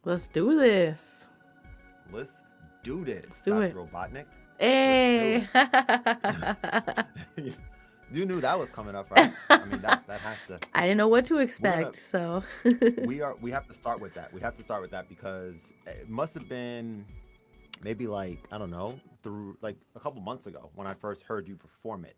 Let's do this. Let's do this, Let's do Dr. it. Robotnik. Let's do Hey. it. You knew that was coming up, right? I mean, that has to. I didn't know what to We're gonna. expect, so. We have to start with that. We have to start with that because it must have been maybe like I don't know through like a couple months ago when I first heard you perform it,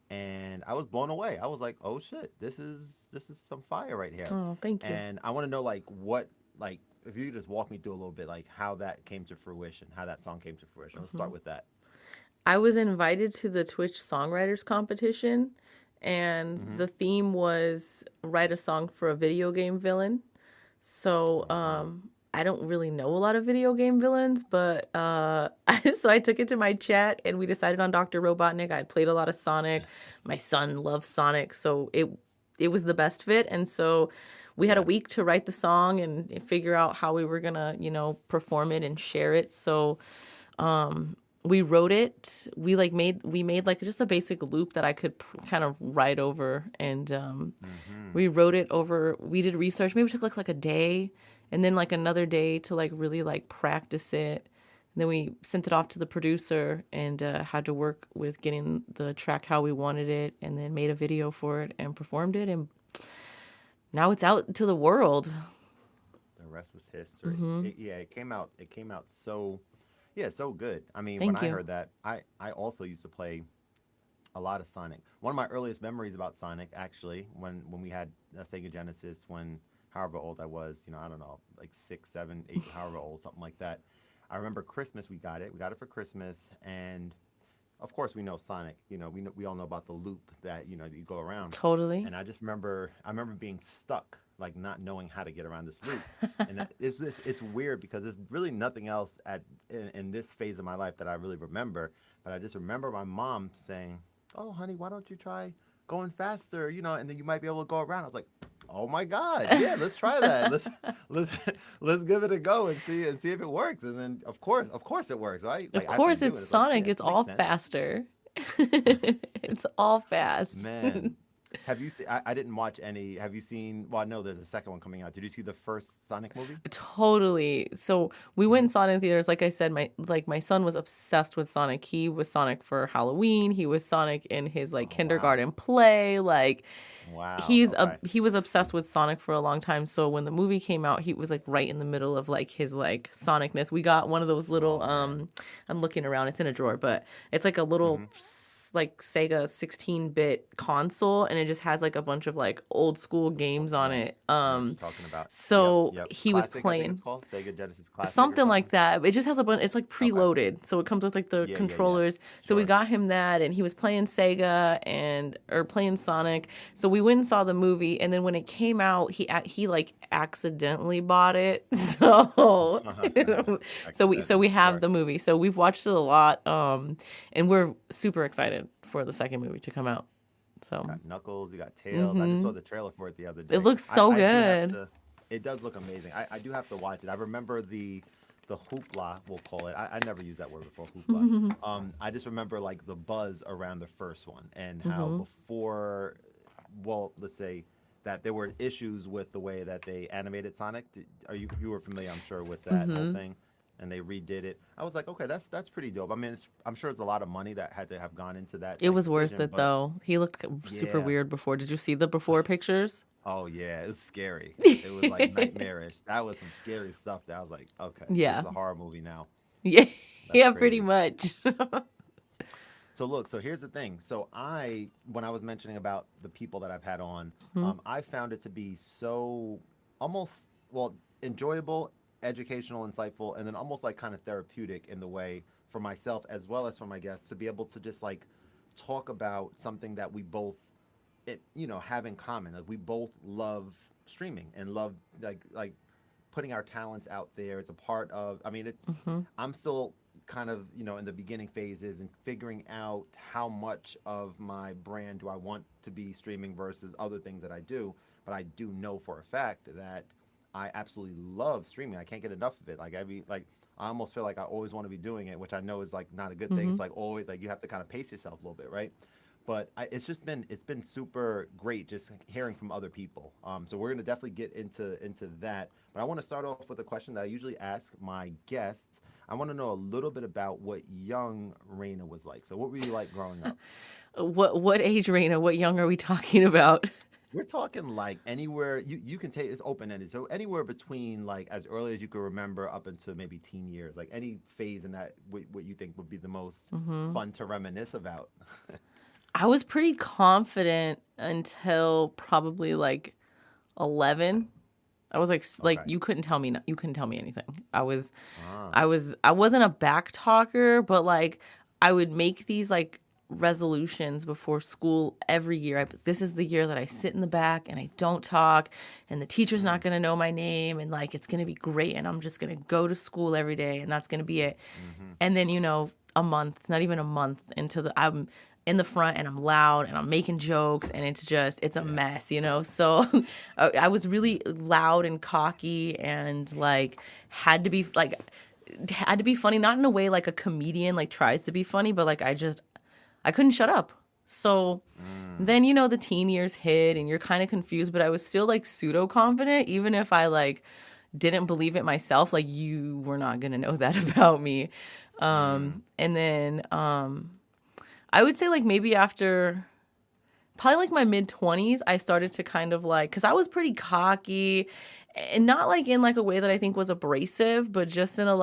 and I was blown away. I was like, oh shit, this is some fire right here, Oh, thank you. and I want to know like what like if you could just walk me through a little bit like how that came to fruition, how that song came to fruition. Let's start with that. I was invited to the Twitch Songwriters competition, and Mm-hmm. the theme was write a song for a video game villain. So, Oh wow. I don't really know a lot of video game villains, but so I took it to my chat and we decided on Dr. Robotnik. I played a lot of Sonic. My son loves Sonic, so it was the best fit. And so we had a Yeah. week to write the song and figure out how we were gonna, perform it and share it. So we wrote it. We made like just a basic loop that I could kind of write over, and Mm-hmm. we wrote it over. We did research. Maybe it took like a day, and then like another day to like really like practice it. And then we sent it off to the producer and had to work with getting the track how we wanted it, and then made a video for it and performed it, and now it's out to the world. The rest was history. Yeah, it came out. It came out so, yeah, so good. I mean, when Thank I you. heard that, I also used to play a lot of Sonic. One of my earliest memories about Sonic, actually, when we had a Sega Genesis, when however old I was, I don't know, like 6, 7, 8, however old, something like that. I remember Christmas we got it. We got it for Christmas, and of course we know Sonic. We all know about the loop that that you go around. Totally. And I remember being stuck, like not knowing how to get around this loop. And it's weird because there's really nothing else in this phase of my life that I really remember. But I just remember my mom saying, "Oh, honey, why don't you try going faster? And then you might be able to go around." I was like, "Oh my God, yeah, let's try that. Let's let's give it a go and see if it works." And then of course it works, right? Of Like after you course, do it's it, it's like, Sonic. yeah, It's it makes all sense. faster. It's all fast. Man, have you seen? I didn't watch any. Have you seen? Well, I know there's a second one coming out. Did you see the first Sonic movie? Totally. So we went Hmm. and saw it in theaters. Like I said, my son was obsessed with Sonic. He was Sonic for Halloween. He was Sonic in his like Oh wow, kindergarten play. Like wow. Okay. he was obsessed with Sonic for a long time. So when the movie came out, he was like right in the middle of like his like Sonicness. We got one of those little Oh man. I'm looking around, it's in a drawer, but it's like a little Hmm. like Sega 16-bit console, and it just has like a bunch of like old school Oh, games on nice. it. I know what you're talking about. Yep. So Yep. he was Classic. I think it's playing called Sega Genesis Classic or something something. like that. It just has a bunch. It's like Okay. preloaded, so it comes with like the Yeah. Yeah. Yeah. controllers. So we Sure. got him that, and he was playing Sega and or playing Sonic. So we went and saw the movie, and then when it came out, he like accidentally bought it. So we Accidentally. have Sure. the movie. So we've watched it a lot, and we're super excited for the second movie to come out. So Got Knuckles, you got Tails. I just saw the trailer for it the other it day. looks I, so I do have good. to. It does look amazing. I do have to watch it. I remember the hoopla, we'll call it. I never used that word before, hoopla. I just remember like the buzz around the first one and how before, well, let's say that there were issues with the way that they animated Sonic. Are you were familiar, I'm sure, with that whole thing? And they redid it. I was like, okay, that's pretty dope. I mean, I'm sure it's a lot of money that had to have gone into that It like was worth decision, it but though. He looked super yeah. weird before. Did you see the before pictures? Oh yeah, it was scary. It was like nightmarish. That was some scary stuff that I was like, okay, this is Yeah. a horror movie now. Yeah. That's Yeah, pretty crazy. much. So look, so here's the thing. So when I was mentioning about the people that I've had on, I found it to be so almost, well, enjoyable, educational, insightful, and then almost like kind of therapeutic in the way for myself as well as for my guests to be able to just like talk about something that we both have in common. Like we both love streaming and love like putting our talents out there. It's a part of. I mean, it's. I'm still kind of in the beginning phases and figuring out how much of my brand do I want to be streaming versus other things that I do. But I do know for a fact that I absolutely love streaming. I can't get enough of it. Like I almost feel like I always want to be doing it, which I know is like not a good thing. It's like always like you have to kind of pace yourself a little bit, right? But it's been super great just hearing from other people. So we're gonna definitely get into that. But I want to start off with a question that I usually ask my guests. I want to know a little bit about what young Reina was like. So what were you like growing up? What age, Reina? What young are we talking about? We're talking like anywhere you can take, it's open ended. So anywhere between like as early as you can remember up into maybe teen years, like any phase in that what you think would be the most Hmm. fun to reminisce about. I was pretty confident until probably like 11. I was like Okay. you couldn't tell me anything. I was Ah. I wasn't a back talker, but like I would make these like resolutions before school every year. This is the year that I sit in the back and I don't talk, and the teacher's not Mm, going to know my name, and like it's going to be great, and I'm just going to go to school every day, and that's going to be it. mm-hmm. And then, a month, not even a month into I'm in the front and I'm loud and I'm making jokes and it's a Yeah. mess. So I was really loud and cocky and like had to be funny, not in a way like a comedian like tries to be funny, but like I couldn't shut up. So Mm, then, the teen years hit and you're kind of confused, but I was still like pseudo confident, even if I like didn't believe it myself. Like, you were not going to know that about me. mm, And then I would say like maybe after probably like my mid 20s, I started to kind of like, because I was pretty cocky and not like in like a way that I think was abrasive, but just in a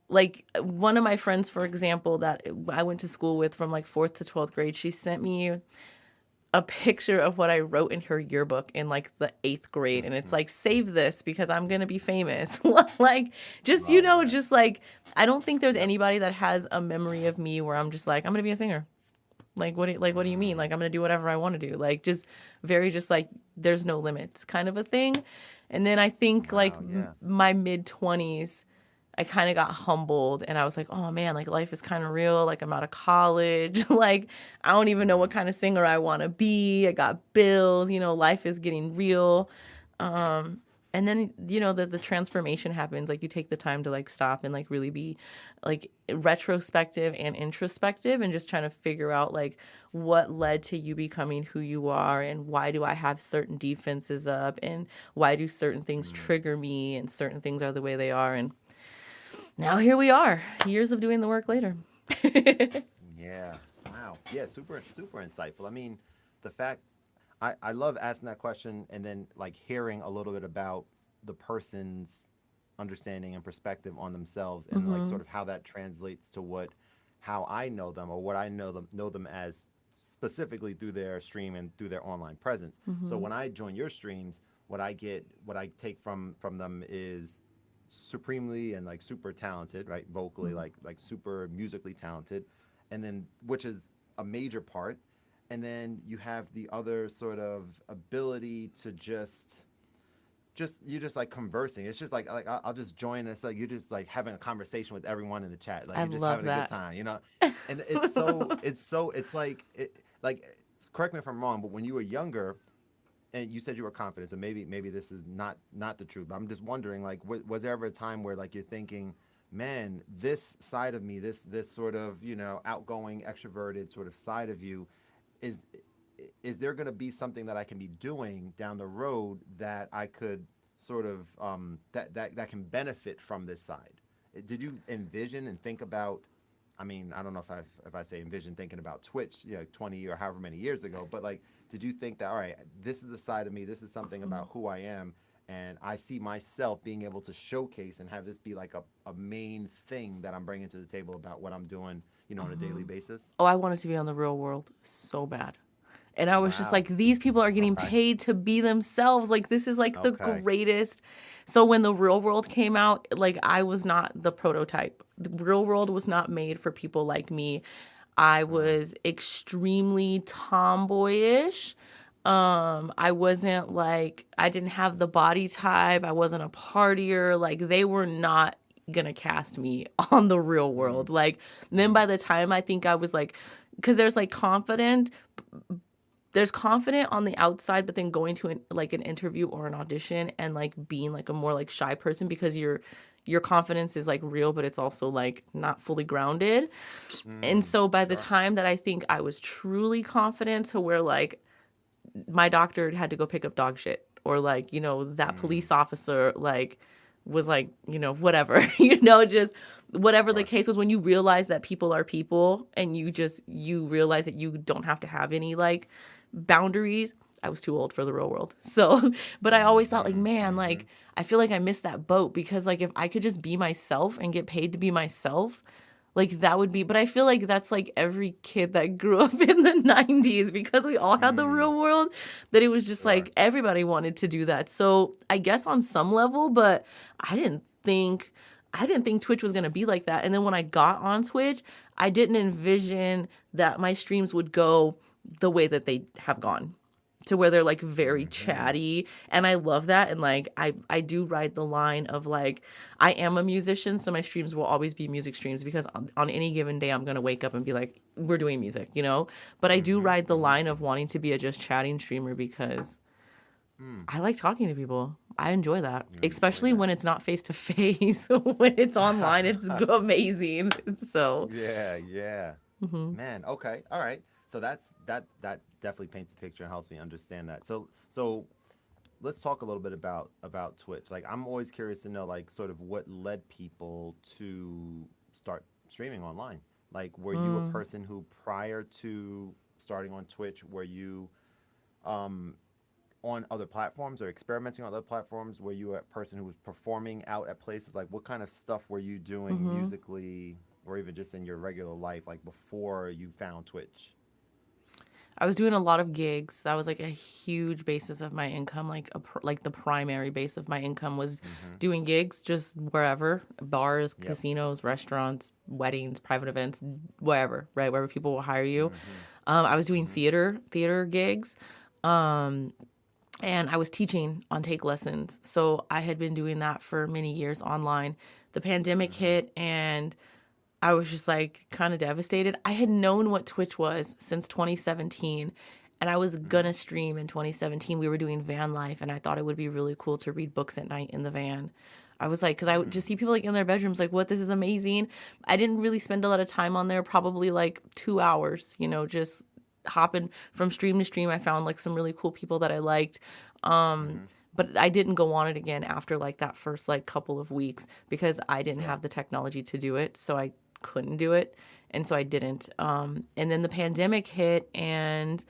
like one of my friends, for example, that I went to school with from like fourth to 12th grade, she sent me a picture of what I wrote in her yearbook in like the eighth grade. And it's mm-hmm. like, save this because I'm going to be famous. Like, just, Love that. just like, I don't think there's Yep. anybody that has a memory of me where I'm just like, I'm going to be a singer. What do you mean? Mm. Like, I'm going to do whatever I want to do. Like, just very, just like, there's no limits kind of a thing. And then I think like Wow. Yeah. my mid 20s, I kind of got humbled and I was like, oh man, like life is kind of real. Like, I'm out of college. Like, I don't even know Mm, what kind of singer I want to be. I got bills, life is getting real. And then, the transformation happens. Like, you take the time to like stop and like really be like retrospective and introspective and just trying to figure out like what led to you becoming who you are, and why do I have certain defenses up, and why do certain things mm. trigger me and certain things are the way they are. And now here we are, years of doing the work later. Yeah. Wow. Yeah. Super insightful. I mean, the fact I love asking that question and then like hearing a little bit about the person's understanding and perspective on themselves and like Mm-hmm. sort of how that translates to what how I know them or what I know them as specifically through their stream and through their online presence. So Mm-hmm. when I join your streams, what I take from them is supremely and like super talented, right? Vocally, like super musically talented, and then which is a major part. And then you have the other sort of ability to just you're just like conversing. It's just like I'll just join. It's like you're just like having a conversation with everyone in the chat. Like I you're just love having a good that. time, you know. And it's like correct me if I'm wrong, but when you were younger, and you said you were confident, so maybe this is not the truth. But I'm just wondering, like, was there ever a time where like you're thinking, man, this side of me, this sort of outgoing, extroverted sort of side of you, is is there going to be something that I can be doing down the road that I could sort of that can benefit from this side? Did you envision and think about? I mean, I don't know if I say envision thinking about Twitch, 20 or however many years ago, but like, did you think that all right, this is a side of me, this is something about who I am, and I see myself being able to showcase and have this be like a main thing that I'm bringing to the table about what I'm doing, on a daily basis? Oh, I wanted to be on the Real World so bad. And I was just Wow. like, these people are getting Okay. paid to be themselves. Like, this is like the Okay. greatest. So when the Real World came out, like, I was not the prototype. The Real World was not made for people like me. I Mm, was extremely tomboyish. I wasn't like, I didn't have the body type. I wasn't a partier. Like, they were not gonna cast me on the Real mm, World. Like, then mm, by the time I think I was like, because there's like confident, there's confident on the outside, but then going to like an interview or an audition and like being like a more like shy person because your confidence is like real, but it's also like not fully grounded. And Mm, so by the sure. time that I think I was truly confident to where like my doctor had to go pick up dog shit, or like, that Mm, police officer like was like, whatever, just whatever the sure. case was, when you realize that people are people and you realize that you don't have to have any like boundaries. I was too old for the real world. So, but I always thought like, Mm-hmm. man, Mm-hmm. like I feel like I missed that boat because like if I could just be myself and get paid to be myself, like that would be, but I feel like that's like every kid that grew up in the 90s because we all had the Mm, real world, that it was just sure. like everybody wanted to do that. So I guess on some level, but I didn't think I didn't think Twitch was going to be like that. And then when I got on Twitch, I didn't envision that my streams would go the way that they have gone, to where they're like very Mm-hmm. chatty, and I love that. And like I do ride the line of like I am a musician, so my streams will always be music streams because on any given day I'm going to wake up and be like, we're doing music. But I do Mm-hmm. ride the Mm-hmm. line of wanting to be a just chatting streamer because Mm. I like talking to people. I enjoy that, You enjoy especially when that. it's not face to face. When it's online, it's amazing. So, Yeah, yeah. mhm. Man, okay. All right. So that definitely paints a picture and helps me understand that. So let's talk a little bit about Twitch. Like I'm always curious to know like sort of what led people to start streaming online. Like were you a Mm. person who prior to starting on Twitch were you um on other platforms or experimenting on other platforms? Were you a person who was performing out at places? Like, what kind of stuff were you doing Mhm. musically, or even just in your regular life, like before you found Twitch? I was doing a lot of gigs. That was like a huge basis of my income. Like like the primary base of my income was Mm-hmm. doing gigs just wherever, bars, Yep. casinos, restaurants, weddings, private events, wherever, right? Wherever people will hire you. Mm-hmm. I was doing Mm-hmm. theater gigs. Um, and I was teaching on take lessons. So I had been doing that for many years online. The pandemic Mm-hmm. hit and I was just like kind of devastated. I had known what Twitch was since 2017, and I was Mm-hmm. gonna stream in 2017. We were doing van life, and I thought it would be really cool to read books at night in the van. I was like, because I would Mm. just see people like in their bedrooms, like, what, this is amazing. I didn't really spend a lot of time on there, probably like 2 hours, just hopping from stream to stream. I found like some really cool people that I liked. Um, Mm-hmm. but I didn't go on it again after like that first like couple of weeks because I didn't Sure. have the technology to do it. So I couldn't do it. And so I didn't. And then the pandemic hit, and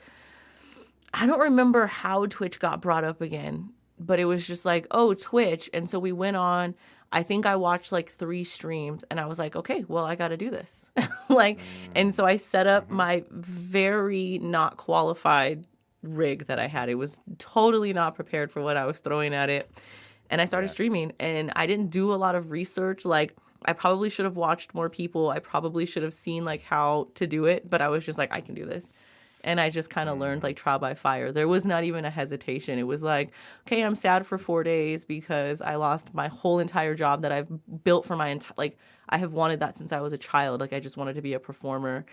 I don't remember how Twitch got brought up again, but it was just like, oh, Twitch. And so we went on. I think I watched like 3 streams and I was like, okay, well, I got to do this. Like, and Mm. so I set up Mm-hmm. my very not qualified rig that I had. It was totally not prepared for what I was throwing at it. And I started Yeah. streaming, and I didn't do a lot of research. Like, I probably should have watched more people. I probably should have seen like how to do it, but I was just like, I can do this. And I just kind of learned Mm-hmm. like trial by fire. There was not even a hesitation. It was like, okay, I'm sad for 4 days because I lost my whole entire job that I've built for my entire, like, I have wanted that since I was a child. Like, I just wanted to be a performer.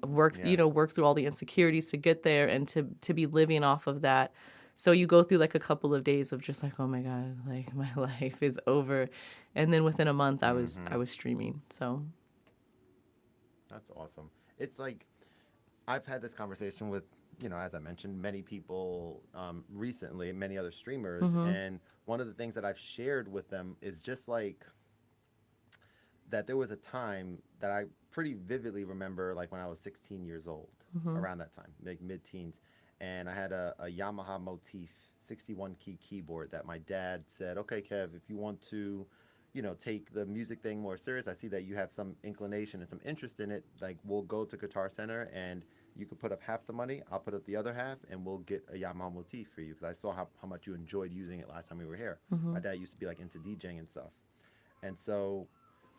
Worked, Yeah. worked through all the insecurities to get there and to be living off of that. So you go through like a couple of days of just like, oh my God, like my life is over. And then within a month Mm-hmm. I was streaming. So That's awesome. It's like I've had this conversation with, as I mentioned, many people recently, many other streamers, mhm. and one of the things that I've shared with them is just like that there was a time that I pretty vividly remember, like when I was 16 years old, Mhm. around that time, like mid teens, and I had a Yamaha Motif 61 key keyboard that my dad said, okay, Kev, if you want to, take the music thing more serious, I see that you have some inclination and some interest in it. Like, we'll go to Guitar Center and you could put up half the money, I'll put up the other half, and we'll get a Yamaha Motif for you because I saw how much you enjoyed using it last time we were here. My Mhm. dad used to be like into DJing and stuff. And so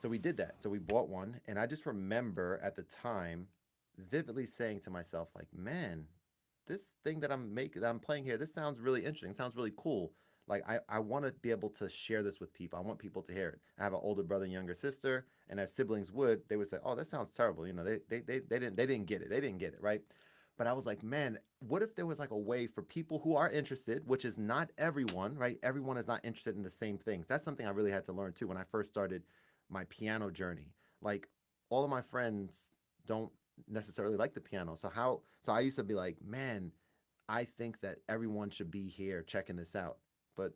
we did that. So we bought one, and I just remember at the time vividly saying to myself, like, man, this thing that I'm playing here, this sounds really interesting. It sounds really cool. Like I want to be able to share this with people. I want people to hear it. I have an older brother and younger sister, and as siblings would, they would say, "Oh, that sounds terrible." They didn't get it. They didn't get it, right? But I was like, man, what if there was like a way for people who are interested, which is not everyone, right? Everyone is not interested in the same things. That's something I really had to learn too when I first started my piano journey. Like all of my friends don't necessarily like the piano. So I used to be like, man, I think that everyone should be here checking this out. But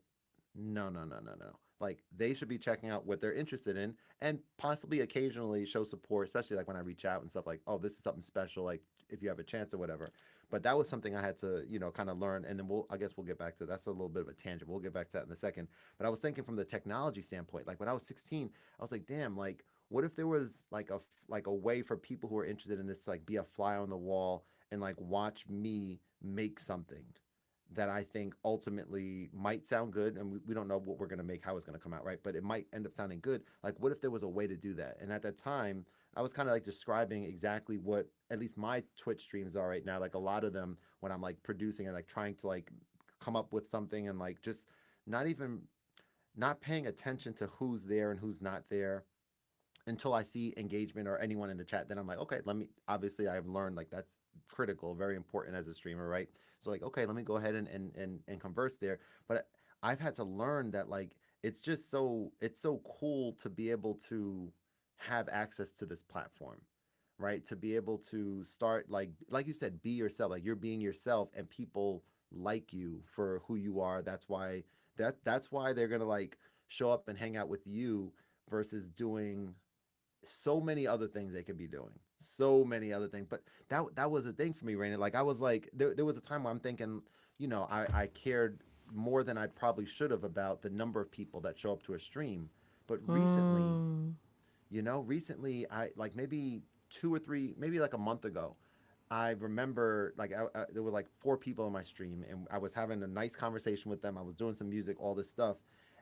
no, no, no, no, no. Like they should be checking out what they're interested in and possibly occasionally show support, especially like when I reach out and stuff like, oh, this is something special, like if you have a chance or whatever. But that was something I had to, kind of learn. And then I guess we'll get back to that's a little bit of a tangent. We'll get back to that in a second. But I was thinking from the technology standpoint, like when I was 16, I was like, damn, like what if there was like a way for people who are interested in this to like be a fly on the wall and like watch me make something that I think ultimately might sound good, and we don't know what we're gonna make, how it's gonna come out, right? But it might end up sounding good. Like, what if there was a way to do that? And at that time, I was kind of like describing exactly what at least my Twitch streams are right now. Like a lot of them, when I'm like producing and like trying to like come up with something and like just not even not paying attention to who's there and who's not there until I see engagement or anyone in the chat, then I'm like, okay, let me. Obviously, I've learned like that's critical, very important as a streamer, right? So like, okay, let me go ahead and converse there. But I've had to learn that like it's so cool to be able to have access to this platform, right? To be able to start like you said, be yourself. Like you're being yourself, and people like you for who you are. That's why they're gonna like show up and hang out with you versus doing so many other things they could be doing. So many other things. But that was a thing for me, Raina. Like I was like, there was a time where I'm thinking, I cared more than I probably should have about the number of people that show up to a stream. But recently, Mm. recently I like maybe two or three, maybe like a month ago, I remember like there were like four people on my stream, and I was having a nice conversation with them. I was doing some music, all this stuff,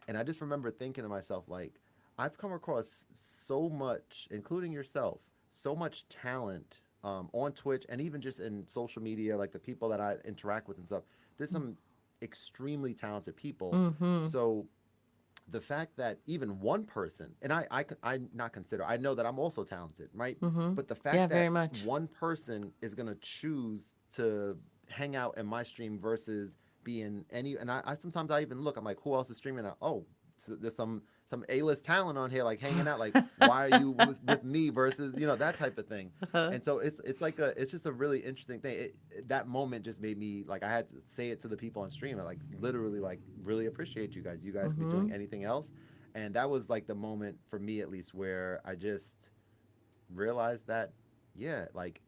and I just remember thinking to myself like, I've come across so much, including yourself, so much talent on Twitch and even just in social media, like the people that I interact with and stuff. There's some extremely talented people. Mm-hmm. So the fact that even one person, and I not consider, I know that I'm also talented, right? Mm-hmm. But the Yeah, fact very that much. one person is gonna choose to hang out in my stream versus being any, and I sometimes I even look, I'm like, who else is streaming now? Oh, so there's some A-list talent on here, like hanging out. Like, why are you with me versus that type of thing? Uh-huh. And so it's like it's just a really interesting thing. That moment just made me like I had to say it to the people on stream. I like literally like really appreciate you guys. You guys could be Mm-hmm. doing anything else, and that was like the moment for me at least where I just realized that yeah, like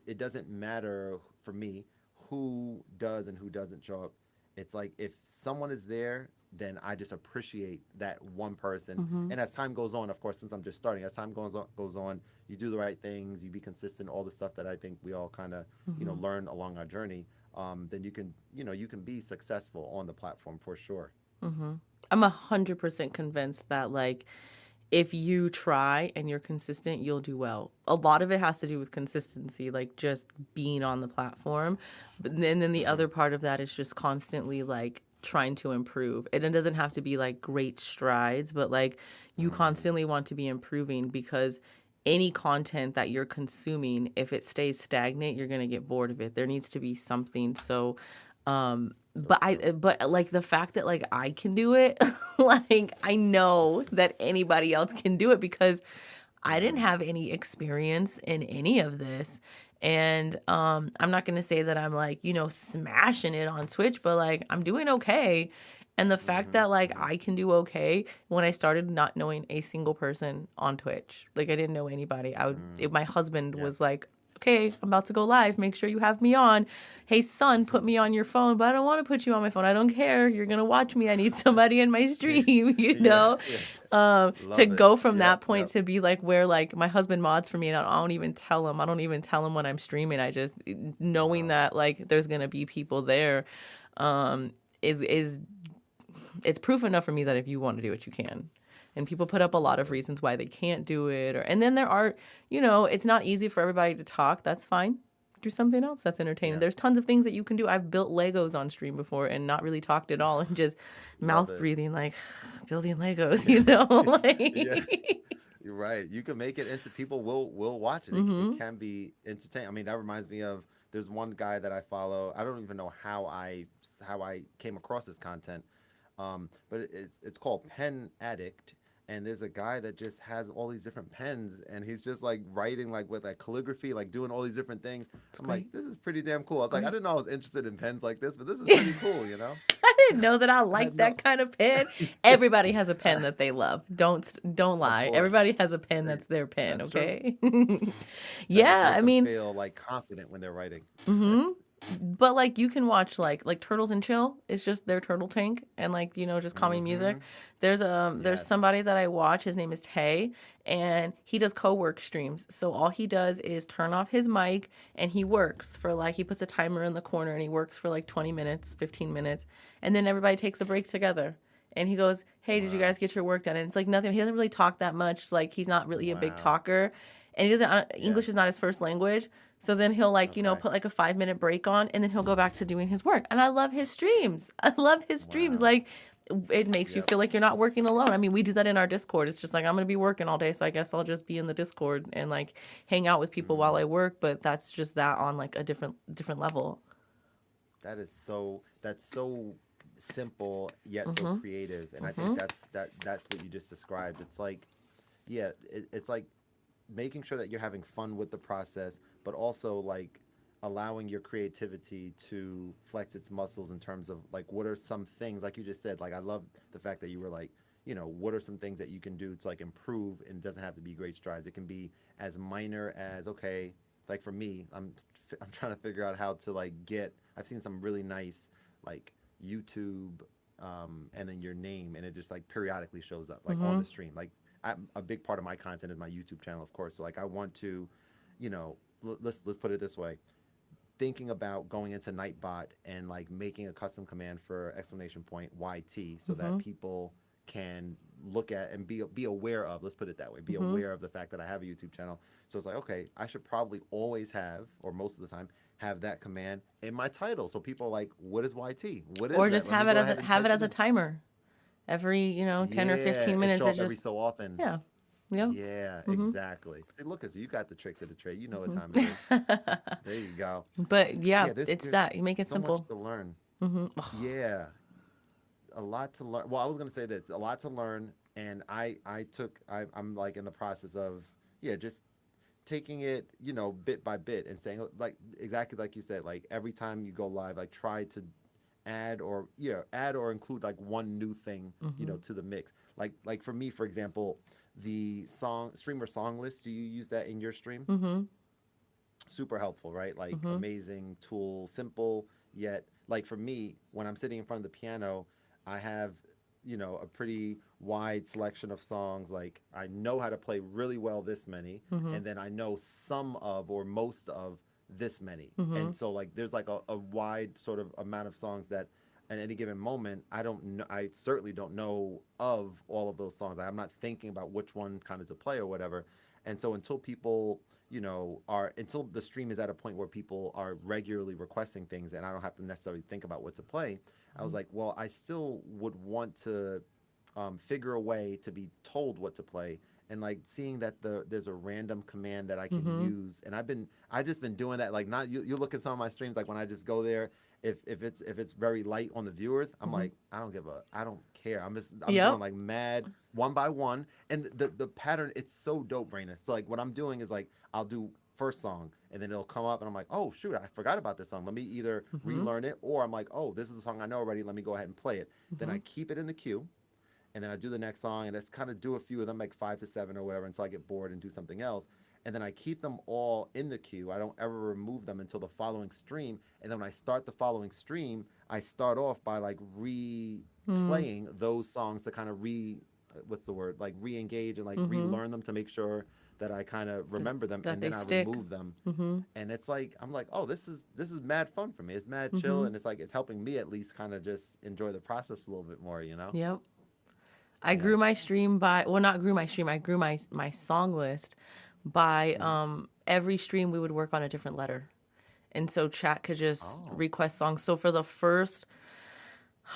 it doesn't matter for me who does and who doesn't show up. It's like if someone is there, then I just appreciate that one person. Mm-hmm. And as time goes on, of course, since I'm just starting, as time goes on, you do the right things, you be consistent, all the stuff that I think we all kind of Mm-hmm. learn along our journey. Then you can you can be successful on the platform for sure. Mm-hmm. I'm 100% convinced that like if you try and you're consistent, you'll do well. A lot of it has to do with consistency, like just being on the platform. But then the Mm-hmm. other part of that is just constantly like trying to improve. And it doesn't have to be like great strides, but like you Mm-hmm. constantly want to be improving because any content that you're consuming, if it stays stagnant, you're going to get bored of it. There needs to be something. So So true. but like the fact that like I can do it, like I know that anybody else can do it because I didn't Mm-hmm. have any experience in any of this. And I'm not going to say that I'm like, smashing it on Twitch, but like I'm doing okay. And the fact Mm-hmm. that like Mm-hmm. I can do okay when I started not knowing a single person on Twitch, like I didn't know anybody. Mm. My husband Yeah. was like, okay, I'm about to go live. Make sure you have me on. Hey, son, put me on your phone, but I don't want to put you on my phone. I don't care. You're going to watch me. I need somebody in my stream, Yeah. Yeah. To Love it. go from Yep. that point Yep. to be like where like my husband mods for me and I don't even tell him. I don't even tell him when I'm streaming. I just knowing Wow. that like there's going to be people there is it's proof enough for me that if you want to do it, you can. And people put up a lot of Absolutely. reasons why they can't do it and then there are, it's not easy for everybody to talk. That's fine. Do something else that's entertaining. Yeah. There's tons of things that you can do. I've built Legos on stream before and not really talked at all and just Love mouth it. breathing like building Legos, Yeah. Yeah. like You're right. You can make it into people will watch it. It mhm. can be entertaining. I mean, that reminds me of there's one guy that I follow. I don't even know how I came across his content, but it's called Pen Addict. And there's a guy that just has all these different pens, and he's just like writing like with like calligraphy, like doing all these different things. It's I'm like, great. this is pretty damn cool. I was like, I Great. didn't know I was interested in pens like this, but this is pretty cool, you know? I didn't know that I I had liked no, that kind of pen. Everybody has a pen that they love. Don't of lie. course, Everybody has a pen they, that's their pen, that's true. okay? That just Yeah, I makes them mean, feel like confident when they're writing. mhm. But like you can watch like Turtles and Chill. It's just their turtle tank and like just calming music. Mm-hmm. There's Yes. somebody that I watch. His name is Tay, and he does co-work streams. So all he does is turn off his mic and he works for like he puts a timer in the corner and he works for like 20 minutes, 15 minutes, and then everybody takes a break together. And he goes, "Hey, did you Wow. guys get your work done?" And it's like nothing. He doesn't really talk that much. Like he's not really a big Wow. talker, and he doesn't. Yeah. English is not his first language. So then he'll like, Okay. put like a 5 minute break on and then he'll go back to doing his work. And I love his streams. I love his streams. Wow. Like it makes you Yep. feel like you're not working alone. I mean, we do that in our Discord. It's just like I'm going to be working all day, so I guess I'll just be in the Discord and like hang out with people while Mm. I work, but that's just that on like a different level. That's so simple yet so Mhm. creative, and I think Mhm. that's what you just described. It's like, yeah, it's like making sure that you're having fun with the process, but also like allowing your creativity to flex its muscles in terms of like what are some things like you just said. Like I love the fact that you were like, what are some things that you can do to like improve, and it doesn't have to be great strides. It can be as minor as, okay, like for me, I'm trying to figure out how to like get. I've seen some really nice like YouTube, and then your name, and it just like periodically shows up like on the Mhm. stream. Like a big part of my content is my YouTube channel, of course. So like I want to, let's put it this way: thinking about going into Nightbot and like making a custom command for exclamation point YT so that Mhm. people can look at and be aware of. Let's put it that way: be Mhm. aware of the fact that I have a YouTube channel. So it's like, okay, I should probably always have, or most of the time, have that command in my title. So people are like, what is YT? What is Or that? just Let me go ahead and have it type it as a in. timer. Every, 10 or Yeah, 15 it minutes show it up every just so often. yeah. Yep. Yeah, Mhm. exactly. See, look at you. You got the tricks of the trade. You know what Mhm. time it is. There you go. But yeah, Yeah, there's it's there's that. You make it so much simple. to learn. Mhm. Yeah, a lot to learn. Well, I was gonna say this: a lot to learn, and I'm like in the process of, yeah, just taking it, bit by bit, and saying like exactly like you said, like every time you go live, like try to add or include like one new thing, Mhm. to the mix. Like for me, for example, the streamer song list. Do you use that in your stream? Mhm. Super helpful, right? Like Mhm. amazing tool, simple yet like for me, when I'm sitting in front of the piano, I have a pretty wide selection of songs. Like I know how to play really well this many, Mhm. and then I know some of or most of this many. And Mhm. so like there's like a wide sort of amount of songs that at any given moment I don't know. I certainly don't know of all of those songs. Like, I'm not thinking about which one kind of to play or whatever. And so until people are until the stream is at a point where people are regularly requesting things and I don't have to necessarily think about what to play, I was like, well, I still would want to figure a way to be told what to play. And like seeing that there's a random command that I can Mhm. use, and I've just been doing that. Like not you look at some of my streams, like when I just go there, if it's very light on the viewers, I'm Mhm. like I don't care. I'm going Yep. like mad one by one, and the pattern, it's so dope, Raina. So like what I'm doing is like I'll do first song, and then it'll come up, and I'm like, oh shoot, I forgot about this song. Let me either Mhm. relearn it, or I'm like, oh, this is a song I know already. Let me go ahead and play it. Then I Mhm. keep it in the queue, and then I do the next song, and it's kind of do a few of them, like 5 to 7 or whatever, until I get bored and do something else. And then I keep them all in the queue. I don't ever remove them until the following stream. And then when I start the following stream, I start off by like Mhm. replaying those songs to kind of what's the word? Like re-engage and like Mhm. relearn them to make sure that I kind of Th- remember them, that and they then I stick. remove them. Mhm. And it's like I'm like, oh, this is mad fun for me. It's mad chill, Mhm. and it's like it's helping me at least kind of just enjoy the process a little bit more. Yep. I Yeah. grew my stream by well, not grew my stream. I grew my song list by Hmm. every stream we would work on a different letter. And so chat could just Oh. request songs. So for the first,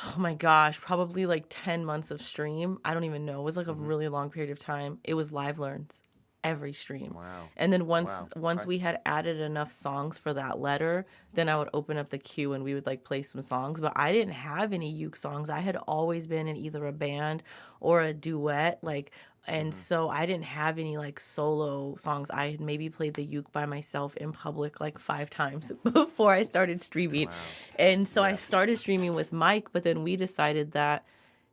oh my gosh, probably like 10 months of stream, I don't even know. It was like a Hmm. really long period of time. It was live learns. every stream. Wow. And then once Wow. once Okay. we had added enough songs for that letter, then I would open up the queue and we would like play some songs. But I didn't have any uke songs. I had always been in either a band or a duet, like, and Hmm. so I didn't have any like solo songs. I had maybe played the uke by myself in public like 5 times before I started streaming. Wow. And so I Yeah. started streaming with Mike, but then we decided that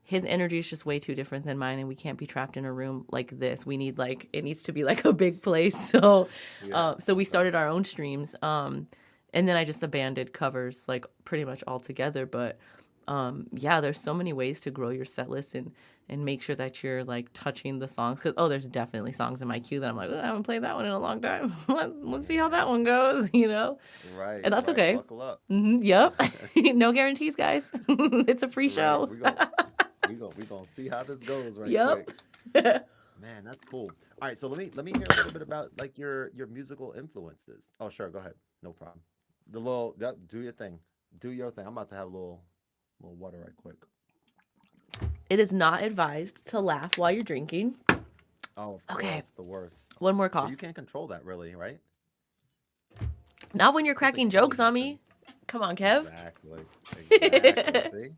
his energy is just way too different than mine, and we can't be trapped in a room like this. We need like it needs to be like a big place. So Yeah. so we Okay. started our own streams, and then I just abandoned covers like pretty much altogether. But yeah, there's so many ways to grow your set list and make sure that you're like touching the songs, because there's definitely songs in my queue that I'm like, I haven't played that one in a long time. Let's see how that one goes, Right. and that's Right. okay. Buckle up. Yep. No guarantees, guys. It's a free Right. show. We gonna see how this goes right Yep. quick. Man, that's cool. All right, so let me hear a little bit about like your musical influences. Oh, sure, go ahead. No problem. Do your thing. Do your thing. I'm about to have a little water right quick. It is not advised to laugh while you're drinking. Oh, of Okay, course, the worst. one more But cough. you can't control that really, right? Not when you're Something cracking funny jokes on happens. me. Come on, Kev. Exactly. Exactly. See?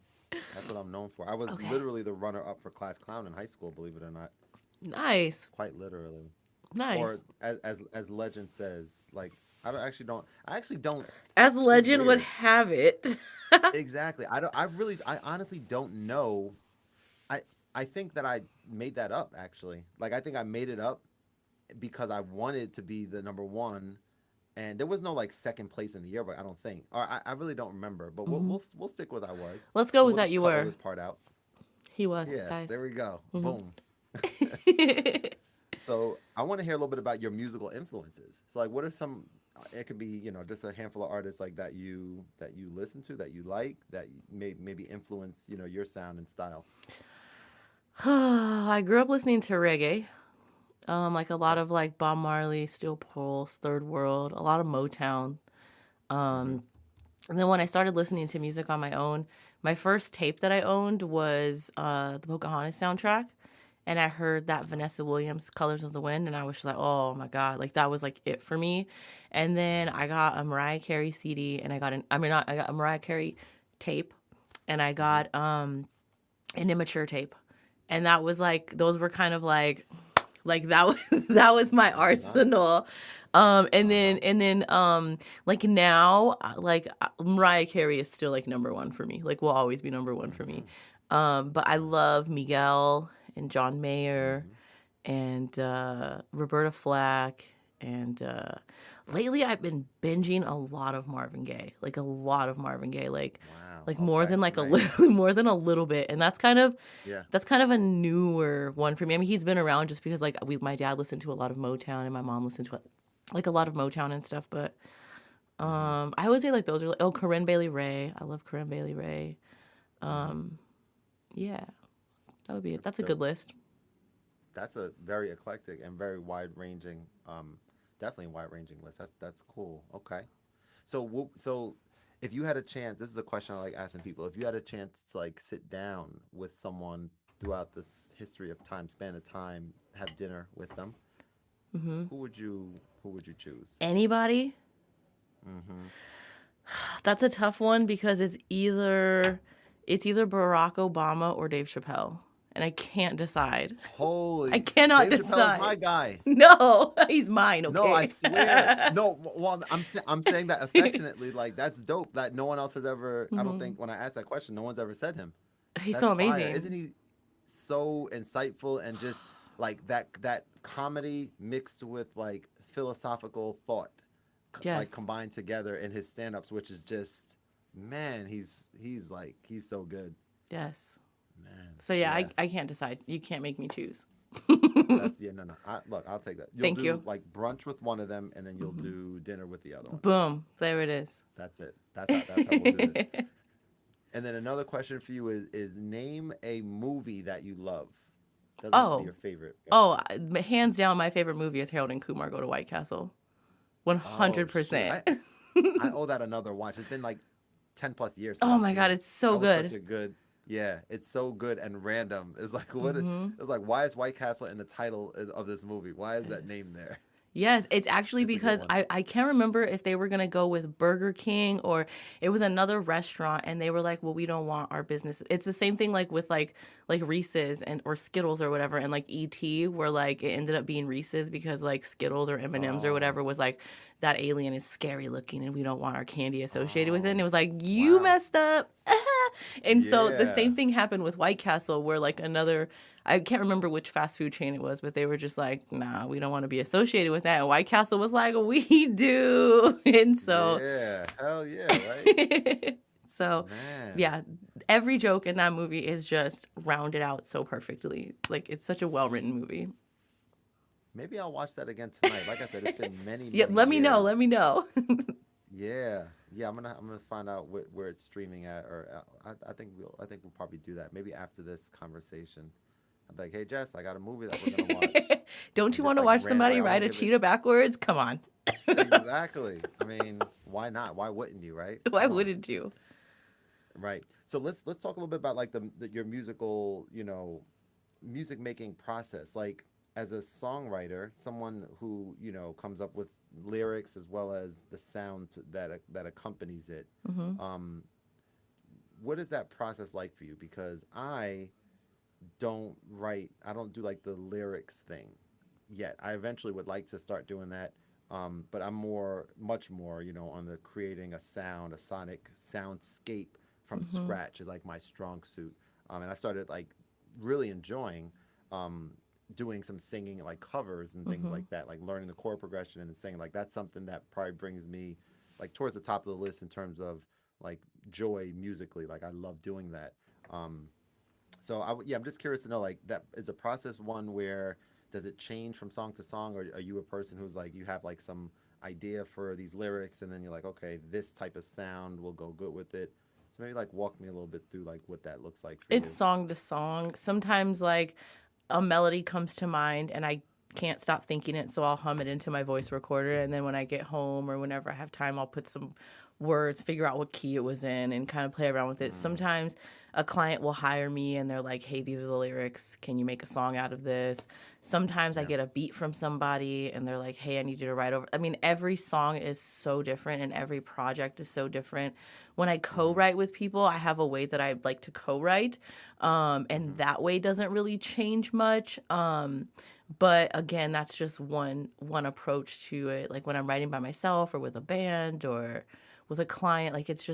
That's what I'm known for. I was Okay. literally the runner up for class clown in high school, believe it or not. Nice. Quite literally. Or Nice. as legend says, like I actually don't. As It's legend would weird. have it. Exactly. I honestly don't know. I I think that I made that up actually. Like I think I made it up because I wanted to be the number one, and there was no like second place in the year, but I don't think. Or I really don't remember. But Hmm. we'll stick with I was, Let's go and with we'll that. just You cut all were. this part out. He was, Yeah, guys. there we go. Hmm. Boom. So I want to hear a little bit about your musical influences. So like, what are some? It could be just a handful of artists like that you listen to, that you like, that maybe influence your sound and style. I grew up listening to reggae. Like a lot Okay. of like Bob Marley, Steel Pulse, Third World, a lot of Motown. Mm-hmm. Um, And then when I started listening to music on my own, my first tape that I owned was the Pocahontas soundtrack. And I heard that Vanessa Williams, Colors of the Wind, and I was just like, oh my God, like that was like it for me. And then I got a Mariah Carey CD and I got a Mariah Carey tape and I Mm-hmm. got an Immature tape. And that was like, those were kind of like that was that was my Nice. arsenal. And then Uh-huh. like now like Mariah Carey is still like number one for me, like will always be number one for me. Mm-hmm. But I love Miguel and John Mayer Mm-hmm. and Roberta Flack and lately I've been binging a lot of Marvin Gaye, like a lot of Marvin Gaye, Wow. like more Okay. than like a Nice. little more than a little bit. And Yeah. that's kind of a newer one for me. I mean, he's been around just because like my dad listened to a lot of Motown and my mom listened to like a lot of Motown and stuff. But Mm-hmm. I would say like those are like, Corinne Bailey Ray. I love Corinne Bailey Ray. Mm-hmm. Um, yeah, that would be it. That's That's a good dope. list. That's a very eclectic and very wide ranging, definitely wide ranging list. That's cool. Okay. So if you had a chance, this is a question I like asking people. If you had a chance to like sit down with someone throughout this history of time, span of time, have dinner with them, Hmm. who would you choose? Anybody? Mm-hmm. That's a tough one because it's either Barack Obama or Dave Chappelle, and I can't decide. I Holy, cannot Dave Chappelle is my decide. guy. No, he's mine. No, I Okay. swear. No, well, I'm saying that affectionately. Like that's dope. That no one else has ever. I don't Hmm. think when I asked that question, no one's ever said him. He's That's so fire. amazing. Isn't he so insightful and just like that comedy mixed with like philosophical thought, like Yes. combined together in his stand-ups, which is just man, he's so good. Yes. Man, So yeah, yeah. I can't decide. You can't make me choose. That's yeah, no, no. Look, I'll take that. You'll Thank do you. like brunch with one of them, and then you'll Hmm. do dinner with the other one. Boom. There it is. That's it. That's how we'll do this. And then another question for you is name a movie that you love. Doesn't have to be Oh, your favorite. hands down, my favorite movie is Harold and Kumar Go to White Castle. Oh shoot, 100%. I owe that another watch. It's been like 10 plus years since Oh I've my seen God, it. it's so That was such good. a good. Yeah, it's so good and random. It's like Mm-hmm. it's like why is White Castle in the title of this movie? Why is that name Yes. there? Yes, it's actually It's a good because one. I can't remember if they were gonna go with Burger King or it was another restaurant and they were like, well, we don't want our business. It's the same thing like with like Reese's and or Skittles or whatever and like ET where like it ended up being Reese's because like Skittles or M&Ms or Oh, whatever was like that alien is scary looking and we don't want our candy associated with it. And oh, it was like, you wow. messed up. And so the Yeah. same thing happened with White Castle where like another I can't remember which fast food chain it was, but they were just like, nah, we don't want to be associated with that. And White Castle was like, we do. And so, Yeah. Hell yeah, right? so Man. yeah, every joke in that movie is just rounded out so perfectly. Like, it's such a well written movie. Maybe I'll watch that again tonight. Like I said, it's been many, Yeah, many let me know. Let years. me know. Yeah. Yeah, I'm gonna find out where it's streaming at, or I think we'll probably do that. Maybe after this conversation, I'm like, hey Jess, I got a movie that we're gonna watch, Don't and you just want to like watch random, somebody like I ride won't a give it cheetah backwards? Come on. exactly. I mean, why not? Why wouldn't you, right? Why Come on, wouldn't you? right? So let's talk a little bit about like your musical, music making process. Like as a songwriter, someone who comes up with lyrics as well as the sound that accompanies it. Hmm. Um, what is that process like for you? Because I don't do like the lyrics thing yet. I eventually would like to start doing that. But I'm much more, on the creating a sound, a sonic soundscape from Hmm. scratch is like my strong suit. And I started like really enjoying um, doing some singing, like covers and things Hmm. like that, like learning the chord progression and singing. Like that's something that probably brings me like towards the top of the list in terms of like joy musically. Like I love doing that. Um, yeah, I'm just curious to know like that is the process one where does it change from song to song, or are you a person who's like you have like some idea for these lyrics and then you're like, okay, this type of sound will go good with it. So maybe like walk me a little bit through like what that looks like for It's you. song to song. Sometimes, like, a melody comes to mind and I can't stop thinking it, so I'll hum it into my voice recorder. And then when I get home or whenever I have time, I'll put some words, figure out what key it was in, and kind of play around with it. Mm, Sometimes a client will hire me and they're like, hey, these are the lyrics. Can you make a song out of this? Sometimes I yeah. get a beat from somebody and they're like, hey, I need you to write over. I mean, every song is so different and every project is so different. When I Mm-hmm. co-write with people, I have a way that I like to co-write, and Mm-hmm. that way doesn't really change much. But again, that's just one approach to it. Like when I'm writing by myself or with a band or with a client, like it's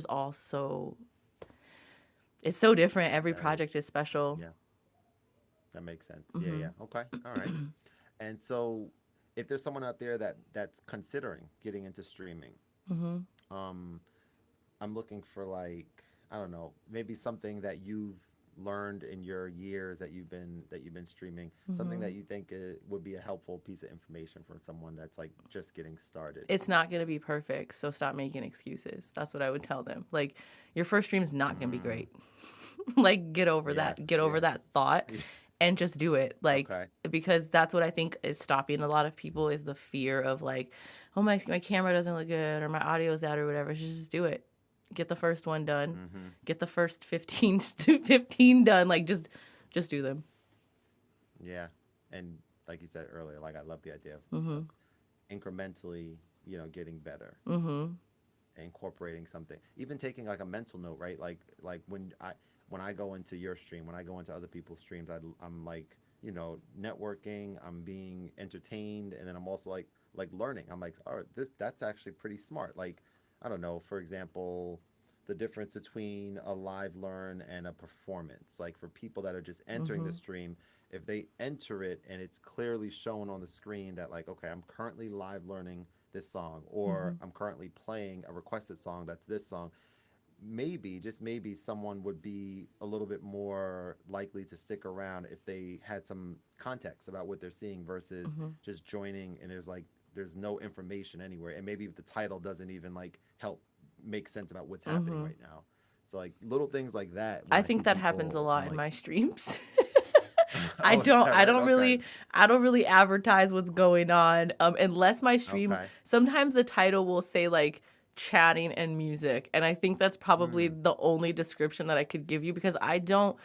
so different. Every Very, project is special. yeah, that makes sense. Yeah, Hmm. yeah. Okay. All right. And so if there's someone out there that's considering getting into streaming, Hmm. um, I'm looking for like I don't know, maybe something that you've learned in your years that you've been streaming, something Hmm. that you think would be a helpful piece of information for someone that's like just getting started. It's not going to be perfect, so stop making excuses. That's what I would tell them. Like, your first stream's not going to be Mm, great. Like, get over yeah, that. Get over yeah, that thought yeah. and just do it. Like, Okay. because that's what I think is stopping a lot of people is the fear of like, oh, my camera doesn't look good or my audio's out or whatever. Just do it. Get the first one done. Mm-hmm. Get the first 15 to 15 done. Like, just do them. Yeah, and like you said earlier, like I love the idea of Mhm. incrementally, getting better, Mhm. incorporating something, even taking like a mental note, right? Like when I go into your stream, when I go into other people's streams, I'm like networking, I'm being entertained, and then I'm also like learning. I'm like, oh, that's actually pretty smart. Like I don't know, for example, the difference between a live learn and a performance. Like for people that are just entering the Mhm. stream, if they enter it and it's clearly shown on the screen that like, okay, I'm currently live learning this song, or Mhm. I'm currently playing a requested song that's this song, maybe, just maybe, someone would be a little bit more likely to stick around if they had some context about what they're seeing versus Mhm. just joining and there's no information anywhere. And maybe the title doesn't even like help make sense about what's happening Mhm. right now. So like little things like that when I I see think that happens a people, I'm lot in like, my streams. I oh, is don't that I right? don't Okay. really I don't really advertise what's going on unless my stream Okay. sometimes the title will say like chatting and music. And I think that's probably Mm, the only description that I could give you because I don't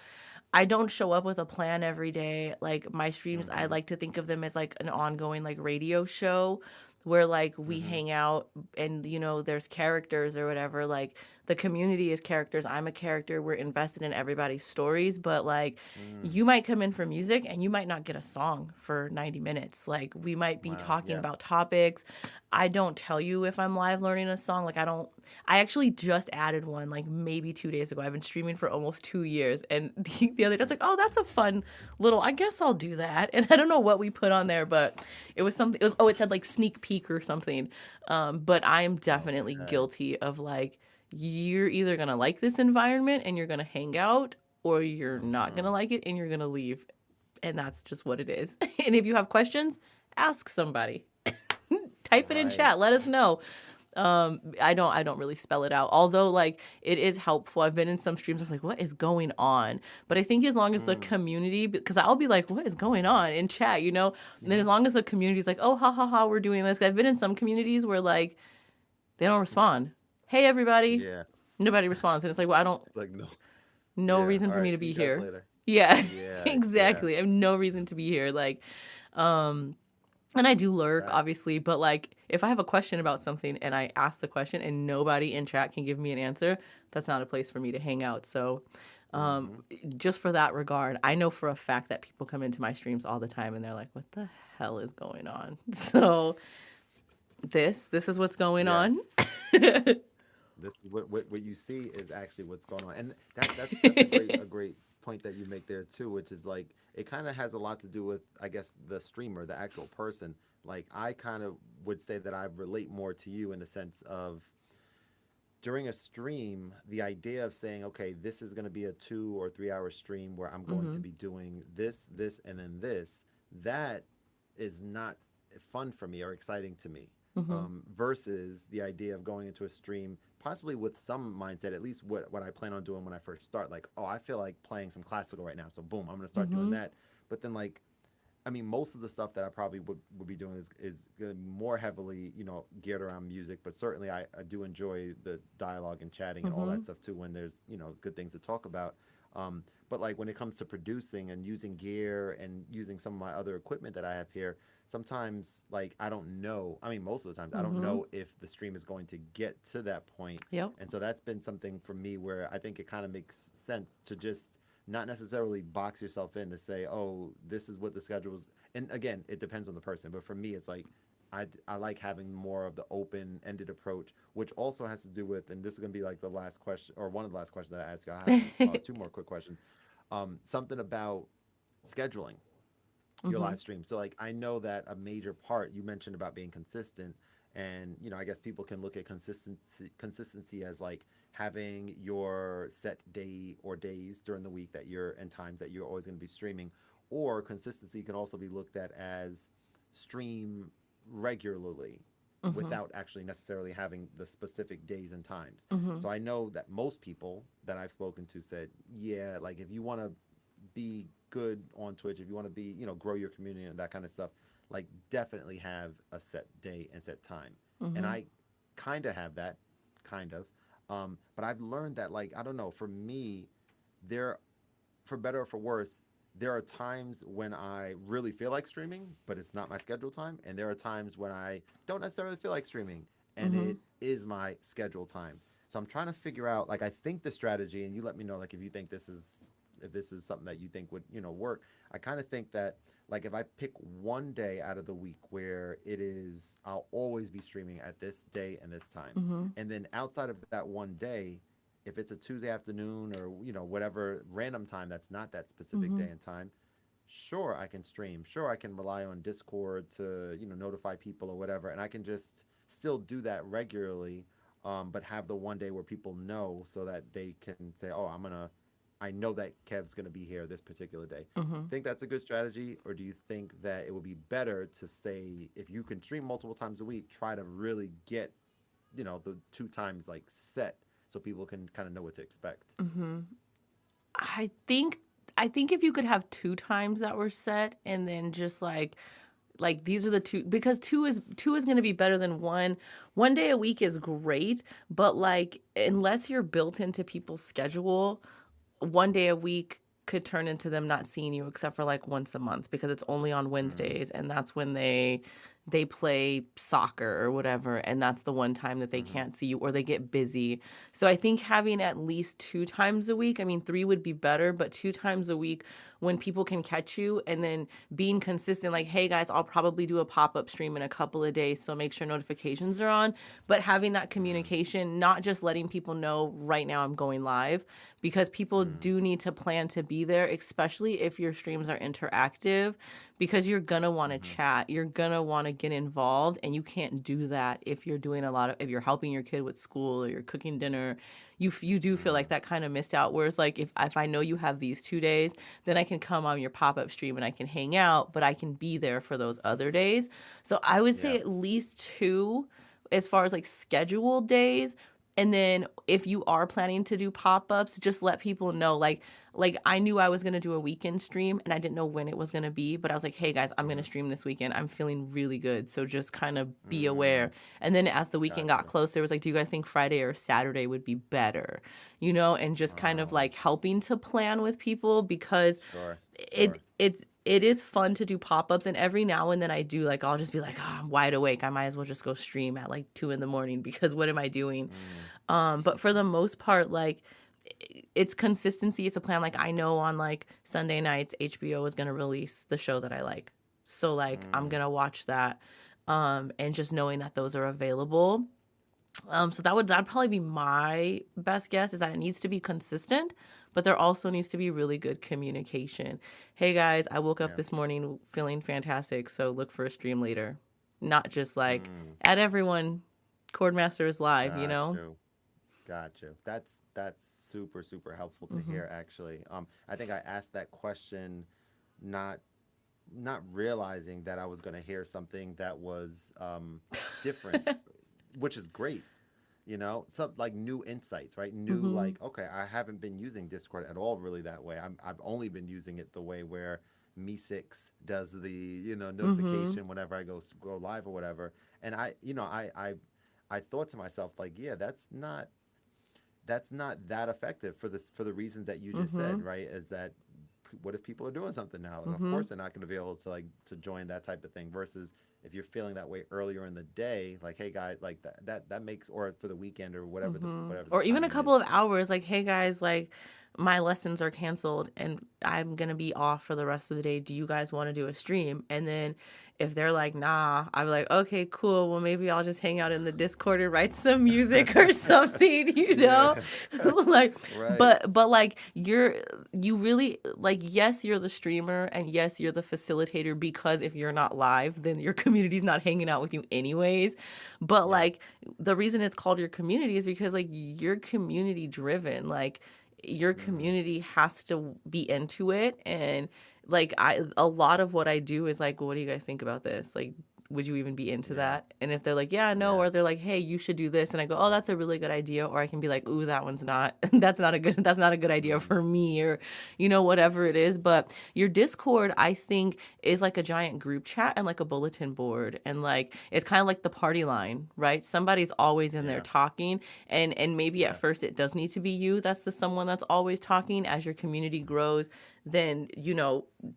show up with a plan every day. Like my streams, I mm-hmm, like to think of them as like an ongoing like radio show where like we mm-hmm, hang out and there's characters or whatever. Like the community is characters. I'm a character. We're invested in everybody's stories, but like mm. you might come in for music and you might not get a song for 90 minutes. Like we might be Wow. talking Yeah. about topics. I don't tell you if I'm live learning a song. Like I actually just added one like maybe 2 days ago. I've been streaming for almost 2 years, and the other day I was like, "Oh, that's a fun little. I guess I'll do that." And I don't know what we put on there, but it was something. It said like sneak peek or something. But I am definitely Okay. guilty of like you're either gonna like this environment and you're gonna hang out, or you're not Mm-hmm. gonna like it and you're gonna leave, and that's just what it is. And if you have questions, ask somebody. Type it in Right. chat. Let us know. I don't really spell it out. Although like it is helpful. I've been in some streams. I'm like, what is going on? But I think as long as the Mm. community, because I'll be like, what is going on in chat, And then Mm-hmm. as long as the community's like, oh, ha ha ha, we're doing this. 'Cause I've been in some communities where like they don't respond. Hey everybody, Yeah. nobody responds, and it's like, well, I don't, Like no. no Yeah. reason All for me right. to See be you guys here. later. Yeah, Yeah. Yeah. exactly. I have no reason to be here. Like, um, and I do lurk, Right. obviously, but like if I have a question about something and I ask the question and nobody in chat can give me an answer, that's not a place for me to hang out. So, um, Mm-hmm. just for that regard, I know for a fact that people come into my streams all the time and they're like, "What the hell is going on?" So this is what's going Yeah. on. This what you see is actually what's going on, and that's a great point that you make there too, which is like it kind of has a lot to do with I guess the streamer, the actual person. Like I kind of would say that I relate more to you in the sense of during a stream, the idea of saying, okay, this is going to be a 2 or 3 hour stream where I'm going to Mhm. be doing this, and then this, that is not fun for me or exciting to me. Mhm. Versus the idea of going into a stream, possibly with some mindset, at least what I plan on doing when I first start. Like, oh, I feel like playing some classical right now. So, boom, I'm going to start doing Mhm. that. But then, like, I mean, most of the stuff that I probably would be doing is going to be more heavily, geared around music. But certainly, I do enjoy the dialogue and chatting and all that Mhm. stuff too when there's, good things to talk about. But like when it comes to producing and using gear and using some of my other equipment that I have here, sometimes like I don't know. I mean, most of the times I don't Mhm. know if the stream is going to get to that point. Yep. And so that's been something for me where I think it kind of makes sense to just not necessarily box yourself in to say, oh, this is what the schedule is. And again, it depends on the person. But for me, it's like I like having more of the open ended approach, which also has to do with, and this is going to be like the last question or one of the last questions that I ask you. I have two more quick questions. Something about scheduling your Mhm. live stream. So like I know that a major part you mentioned about being consistent, and I guess people can look at consistency as like having your set day or days during the week that you're and times that you're always going to be streaming, or consistency can also be looked at as stream regularly Mhm. without actually necessarily having the specific days and times. Mhm. So I know that most people that I've spoken to said, yeah, like if you want to be good on Twitch, if you want to be, grow your community and that kind of stuff, like definitely have a set day and set time. And Mhm. I kind of have that, kind of. But I've learned that, like, I don't know, for me, there, for better or for worse, there are times when I really feel like streaming, but it's not my scheduled time. And there are times when I don't necessarily feel like streaming and Mhm. it is my scheduled time. So I'm trying to figure out, like, I think the strategy, and you let me know, like, if you think if this is something that you think would, work. I kind of think that, like, if I pick one day out of the week where it is, I'll always be streaming at this day and this time. Mhm. And then outside of that one day, if it's a Tuesday afternoon or whatever random time that's not that specific Mhm. day and time, sure I can stream. Sure I can rely on Discord to notify people or whatever, and I can just still do that regularly, but have the one day where people know so that they can say, oh, I know that Kev's gonna be here this particular day. Mhm. Think that's a good strategy, or do you think that it would be better to say if you can stream multiple times a week, try to really get the two times like set so people can kind of know what to expect. Mhm. I think I think if you could have two times that were set and then just like like these are the two, because two is going to be better than one. One day a week is great, but like unless you're built into people's schedule, one day a week could turn into them not seeing you except for like once a month because it's only on Mm, Wednesdays and that's when they play soccer or whatever, and that's the one time that they mm-hmm. can't see you or they get busy. So I think having at least two times a week, I mean three would be better, but two times a week when people can catch you, and then being consistent like, hey guys, I'll probably do a pop-up stream in a couple of days, so make sure notifications are on. But having that Mm, communication, not just letting people know right now I'm going live, because people mm, do need to plan to be there, especially if your streams are interactive, because you're gonna want to mm-hmm. chat, you're gonna want to get involved, and you can't do that if you're doing a lot of, if you're helping your kid with school or you're cooking dinner. You do feel like Mm, that kind of missed out. Whereas like if I know you have these 2 days, then I can come on your pop-up stream and I can hang out, but I can be there for those other days. So I would say yeah. at least two as far as like scheduled days. And then if you are planning to do pop-ups, just let people know like I knew I was going to do a weekend stream and I didn't know when it was going to be, but I was like, "Hey guys, I'm going to Mm-hmm. stream this weekend. I'm feeling really good." So just kind of be Mm, aware. And then as the weekend got gotcha. closer, it was like, "Do you guys think Friday or Saturday would be better?" And just kind of Oh, like helping to plan with people, because sure, it sure. it is fun to do pop-ups, and every now and then I do, like I'll just be like, oh, I'm wide awake, I might as well just go stream at like 2 in the morning because what am I doing? Mm, But for the most part, like it's consistency, it's a plan. Like I know on like Sunday nights HBO is going to release the show that I like, so like I'm mm, going to watch that, and just knowing that those are available. So that'd probably be my best guess, is that it needs to be consistent, but there also needs to be really good communication. Hey guys, I woke up yeah. this morning feeling fantastic, so look for a stream later. Not just like Mm, at everyone, Khordmaster is live, you got know? you. Got you. That's super super helpful to Mhm. hear. Actually, I think I asked that question not not realizing that I was going to hear something that was different, which is great. Some like new insights, right? New, Mhm. like, okay, I haven't been using Discord at all really that way. I've only been using it the way where Me6 does the Mhm. notification whenever I go live or whatever. And I thought to myself like, yeah, that's not that effective for the reasons that you just said, Mhm. right? Is that what if people are doing something now? Of Mhm. course, they're not going to be able to like to join that type of thing. Versus if you're feeling that way earlier in the day, like, hey guys, like that makes, or for the weekend or whatever the Mhm. whatever the Or even a timing couple is. of hours, like, hey guys, like my lessons are canceled and I'm gonna be off for the rest of the day. Do you guys want to do a stream? And then if they're like, nah, I'm like, okay, cool. Well, maybe I'll just hang out in the Discord and write some music or something, Yeah, like, right. but like you really like, yes, you're the streamer and yes, you're the facilitator, because if you're not live, then your community's not hanging out with you anyways. But Yeah. like the reason it's called your community is because like you're community driven. Like your Mm-hmm. community has to be into it, and like a lot of what I do is like, well, what do you guys think about this? Like, would you even be into Yeah. that? And if they're like, yeah, no, Yeah. or they're like, hey, you should do this, and I go, oh, that's a really good idea, or I can be like, ooh, that one's not, that's not a good idea Mm. for me, or whatever it is. But your Discord, I think, is like a giant group chat and like a bulletin board, and like it's kind of like the party line, right? Somebody's always in there Yeah. talking, and maybe at Yeah. first it does need to be you that's the someone that's always talking. As your community grows, then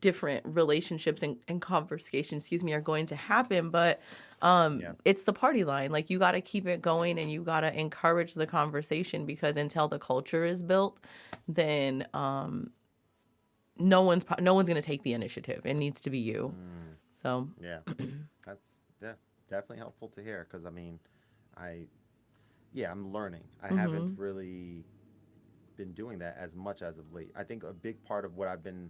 different relationships and conversations, are going to happen. But Yeah. it's the party line. Like you got to keep it going and you got to encourage the conversation, because until the culture is built, then no one's going to take the initiative. It needs to be you. Mm. So Yeah. That's yeah, definitely helpful to hear because I mean, I yeah, I'm learning. I haven't mhm. really been doing that as much as of late. I think a big part of what I've been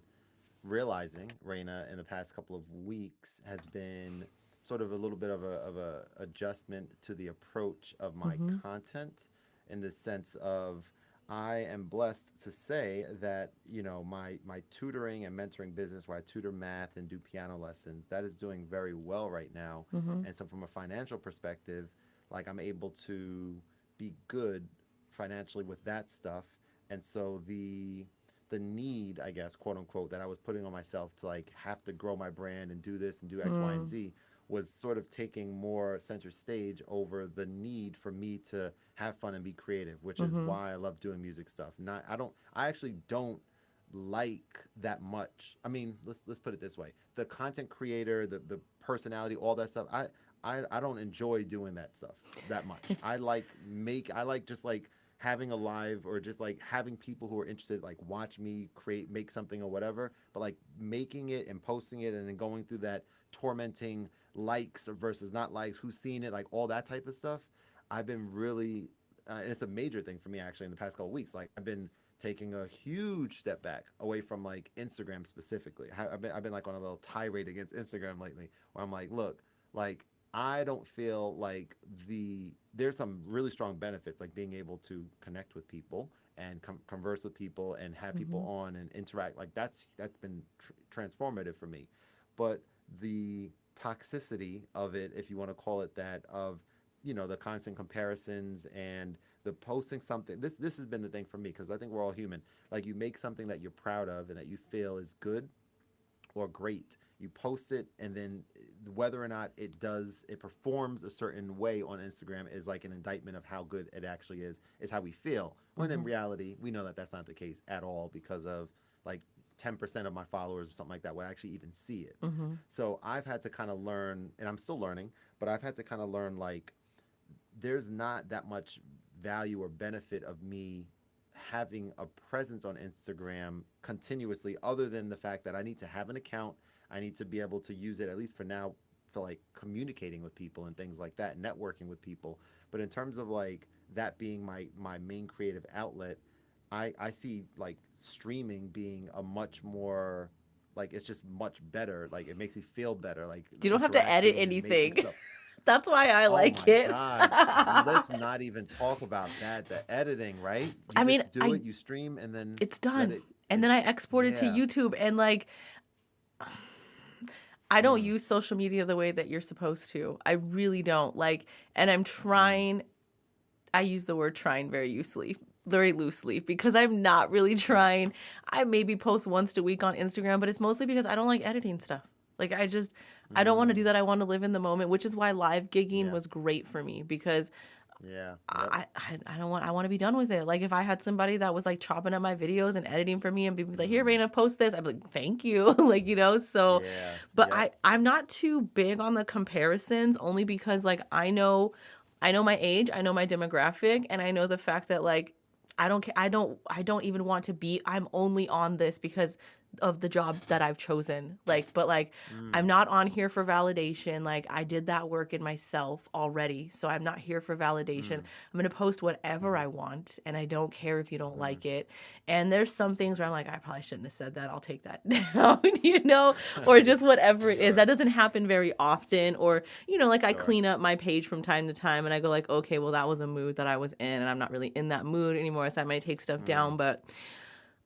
realizing, Reina, in the past couple of weeks has been sort of a little bit of a adjustment to the approach of my Mhm. content in the sense of I am blessed to say that my tutoring and mentoring business where I tutor math and do piano lessons, that is doing very well right now. Mhm. And so from a financial perspective, like I'm able to be good financially with that stuff. And so the need, I guess, quote unquote, that I was putting on myself to like have to grow my brand and do this and do X, Y, and Mm, Z was sort of taking more center stage over the need for me to have fun and be creative, which is mm-hmm. why I love doing music stuff. Not I actually don't like that much. I mean, let's put it this way. The content creator, the personality, all that stuff, I don't enjoy doing that stuff that much. I like just like having a live or just like having people who are interested like watch me create make something or whatever, but like making it and posting it and then going through that tormenting likes versus not likes, who's seen it, like all that type of stuff. I've been really and it's a major thing for me actually in the past couple of weeks. Like I've been taking a huge step back away from like Instagram specifically. I've been like on a little tirade against Instagram lately, where I'm like, look, like I don't feel like there's some really strong benefits like being able to connect with people and converse with people and have people Mm-hmm. on and interact. Like that's been transformative for me, but the toxicity of it, if you want to call it that, of the constant comparisons and the posting something. This has been the thing for me because I think we're all human. Like you make something that you're proud of and that you feel is good or great. You post it, and then whether or not it performs a certain way on Instagram is like an indictment of how good it actually is how we feel. When in Mm-hmm. reality, we know that that's not the case at all because of like 10% of my followers or something like that will actually even see it. Mm-hmm. So I've had to kind of learn, and I'm still learning, but I've had to kind of learn like there's not that much value or benefit of me having a presence on Instagram continuously, other than the fact that I need to have an account. I need to be able to use it, at least for now, for like communicating with people and things like that, networking with people. But in terms of like that being my main creative outlet, I see like streaming being a much more like it's just much better. Like it makes me feel better, like You don't have to edit interacting and making anything. stuff. That's why I Oh like my it. God. Let's not even talk about that. The editing, right? You I mean, just do I it, you stream, and then it's let done. it. And then It's, I export it to yeah. YouTube and like I don't Mm, use social media the way that you're supposed to. I really don't. Like and I'm mm, trying I use the word trying very loosely because I'm not really mm, trying. I maybe post once a week on Instagram, but it's mostly because I don't like editing stuff. Like I don't want to do mm. that. I want to live in the moment, which is why live gigging Yeah. was great for me because Yeah. Yep. I don't want I want to be done with it. Like if I had somebody that was like chopping up my videos and editing for me and be like, "Here, Mm, Reina, post this," I'd be like, "Thank you," like so. yeah. But Yep. I'm not too big on the comparisons only because like I know my age, I know my demographic, and I know the fact that like I don't even want to be I'm only on this because of the job that I've chosen. Like but like I'm Mm, not on here for validation. Like I did that work in myself already. So I'm not here for validation. mm, I'm going to post whatever mm, I want and I don't care if you don't mm. like it. And there's some things where I'm like I probably shouldn't have said that. I'll take that down, you know, or just whatever it is. Sure. That doesn't happen very often or like I Sure. clean up my page from time to time and I go like, "Okay, well that was a mood that I was in and I'm not really in that mood anymore, so I might take stuff Mm, down." But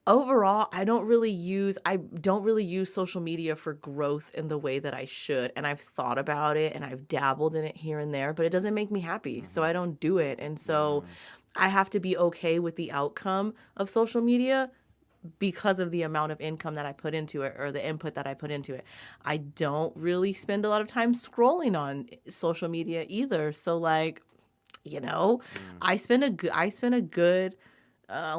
overall, I don't really use social media for growth in the way that I should. And I've thought about it and I've dabbled in it here and there, but it doesn't make me happy. So mm-hmm, I don't do it. And so mm, I have to be okay with the outcome of social media because of the amount of income that I put into it or the input that I put into it. I don't really spend a lot of time scrolling on social media either. So like, you know, mm, I spend a good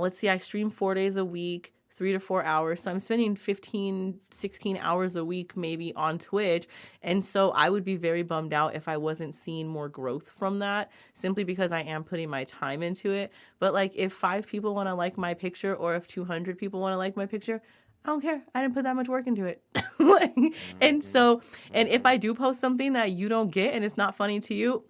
let's see, I stream 4 days a week, 3 to 4 hours. So I'm spending 15, 16 hours a week maybe on Twitch. And so I would be very bummed out if I wasn't seeing more growth from that simply because I am putting my time into it. But like if 5 people want to like my picture or if 200 people want to like my picture, I don't care. I didn't put that much work into it. Like, and mm-hmm, so, and if mm-hmm. I do post something that you don't get and it's not funny to you,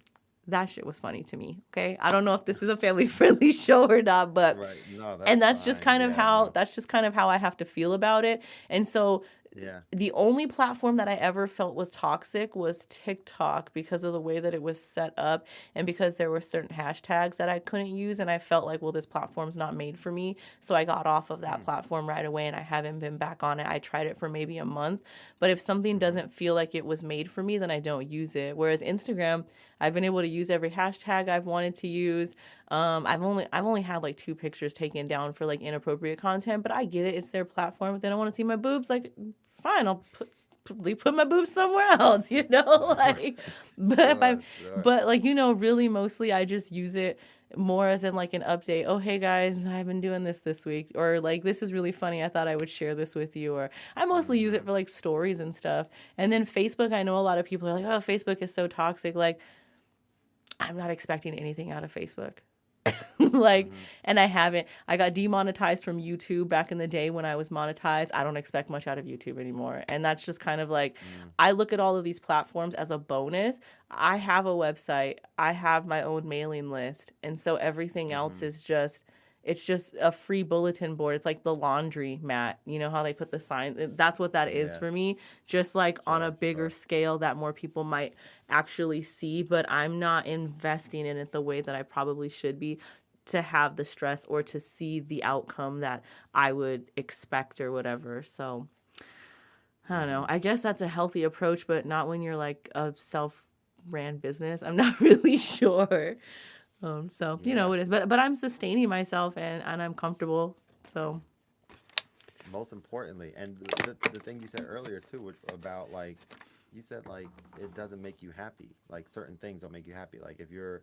that shit was funny to me. Okay. I don't know if this is a family friendly show or not, but Right. No, and that's fine. Yeah. No. that's just kind of how I have to feel about it. And so Yeah. the only platform that I ever felt was toxic was TikTok because of the way that it was set up and because there were certain hashtags that I couldn't use and I felt like, well, this platform's not made for me. So I got off of that Mm, platform right away and I haven't been back on it. I tried it for maybe a month, but if something mm-hmm, doesn't feel like it was made for me, then I don't use it. Whereas Instagram, I've been able to use every hashtag I've wanted to use. I've only had like 2 pictures taken down for like inappropriate content, but I get it. It's their platform. If they don't want to see my boobs, like fine, I'll put my boobs somewhere else, Right. like, but if Sure, I'm, sure. but like, really mostly I just use it more as in like an update. Oh, hey guys, I've been doing this week, or like, this is really funny. I thought I would share this with you, or I mostly use it Hmm. for like stories and stuff. And then Facebook, I know a lot of people are like, oh, Facebook is so toxic. Like, I'm not expecting anything out of Facebook. Like, Hmm. and I haven't. I got demonetized from YouTube back in the day when I was monetized. I don't expect much out of YouTube anymore. And that's just kind of like, I look at all of these platforms as a bonus. I have a website, I have my own mailing list. And so everything else Hmm. is just, it's just a free bulletin board. It's like the laundry mat. You know how they put the sign? That's what that is Yeah. for me. Just like on a Sure, bigger sure. scale that more people might actually see, but I'm not investing in it the way that I probably should be to have the stress or to see the outcome that I would expect or whatever. So I don't know. Hmm. I guess that's a healthy approach, but not when you're like a self ran business. I'm not really sure. So Yeah. it is. But I'm sustaining myself and I'm comfortable. So Most importantly, and the thing you said earlier too, about like, you said like it doesn't make you happy. Like certain things don't make you happy. Like if you're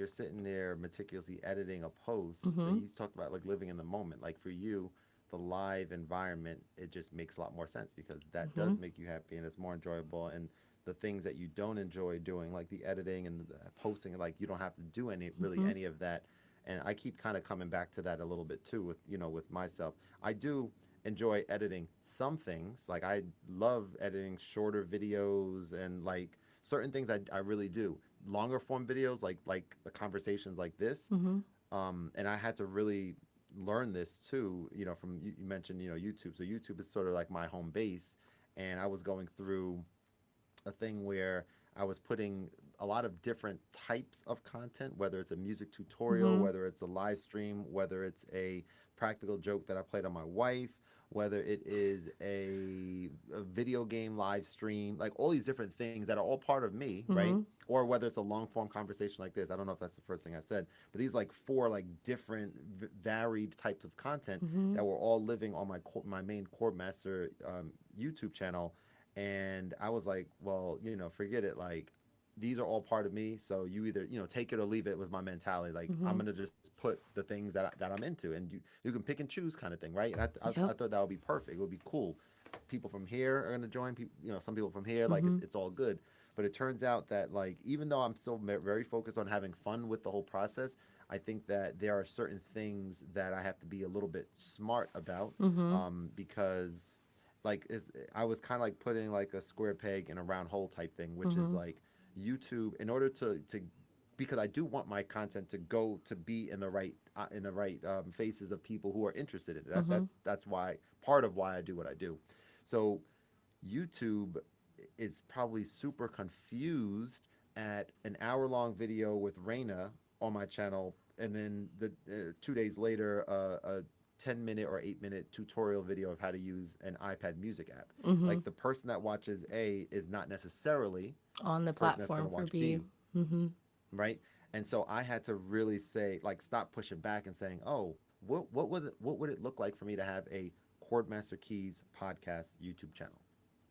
sitting there meticulously editing a post, mm-hmm. you talked about like living in the moment. Like for you, the live environment, it just makes a lot more sense because that Mm-hmm. does make you happy and it's more enjoyable. And the things that you don't enjoy doing, like the editing and the posting, like you don't have to do Mm-hmm. any of that. And I keep kind of coming back to that a little bit too with with myself. I do enjoy editing some things. Like I love editing shorter videos and like certain things I really do. Longer form videos like the conversations like this. Mm-hmm. And I had to really learn this too, from you mentioned, YouTube. So YouTube is sort of like my home base. And I was going through a thing where I was putting a lot of different types of content, whether it's a music tutorial, Mm-hmm. whether it's a live stream, whether it's a practical joke that I played on my wife, whether it is a video game live stream, like all these different things that are all part of me, right? Mm-hmm. Or whether it's a long form conversation like this. I don't know if that's the first thing I said, but these like four like different varied types of content Mm-hmm. that were all living on my main Khordmaster YouTube channel. And I was like, well, forget it. Like, these are all part of me. So you either, take it or leave it was my mentality. Like, I'm Mm-hmm. gonna just put the things that I'm into, and you can pick and choose kind of thing, right? And I Yep. thought that would be perfect. It would be cool. People from here are gonna join. People, some people from here, like Mm-hmm. it's all good. But it turns out that like even though I'm still very focused on having fun with the whole process, I think that there are certain things that I have to be a little bit smart about, Mm-hmm. because like is I was kind of like putting like a square peg in a round hole type thing, which is Mm-hmm. like YouTube. In order to because I do want my content to go to be in the right faces of people who are interested in it. Mm-hmm. That's why part of why I do what I do. So YouTube is probably super confused at an hour long video with Reina on my channel, and then the 2 days later, a 10-minute or 8-minute tutorial video of how to use an iPad music app. Mm-hmm. Like the person that watches A is not necessarily On the the person that's going platform to for watch B. B, Mm-hmm. right? And so I had to really say, like, stop pushing back and saying, "Oh, what would it look like for me to have a Chordmaster Keys podcast YouTube channel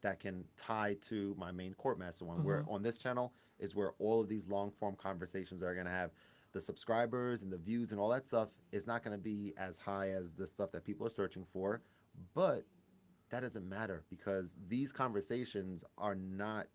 that can tie to my main Chordmaster one? Mm-hmm. Where on this channel is where all of these long form conversations are going to have the subscribers and the views and all that stuff is not going to be as high as the stuff that people are searching for, but that doesn't matter because these conversations are not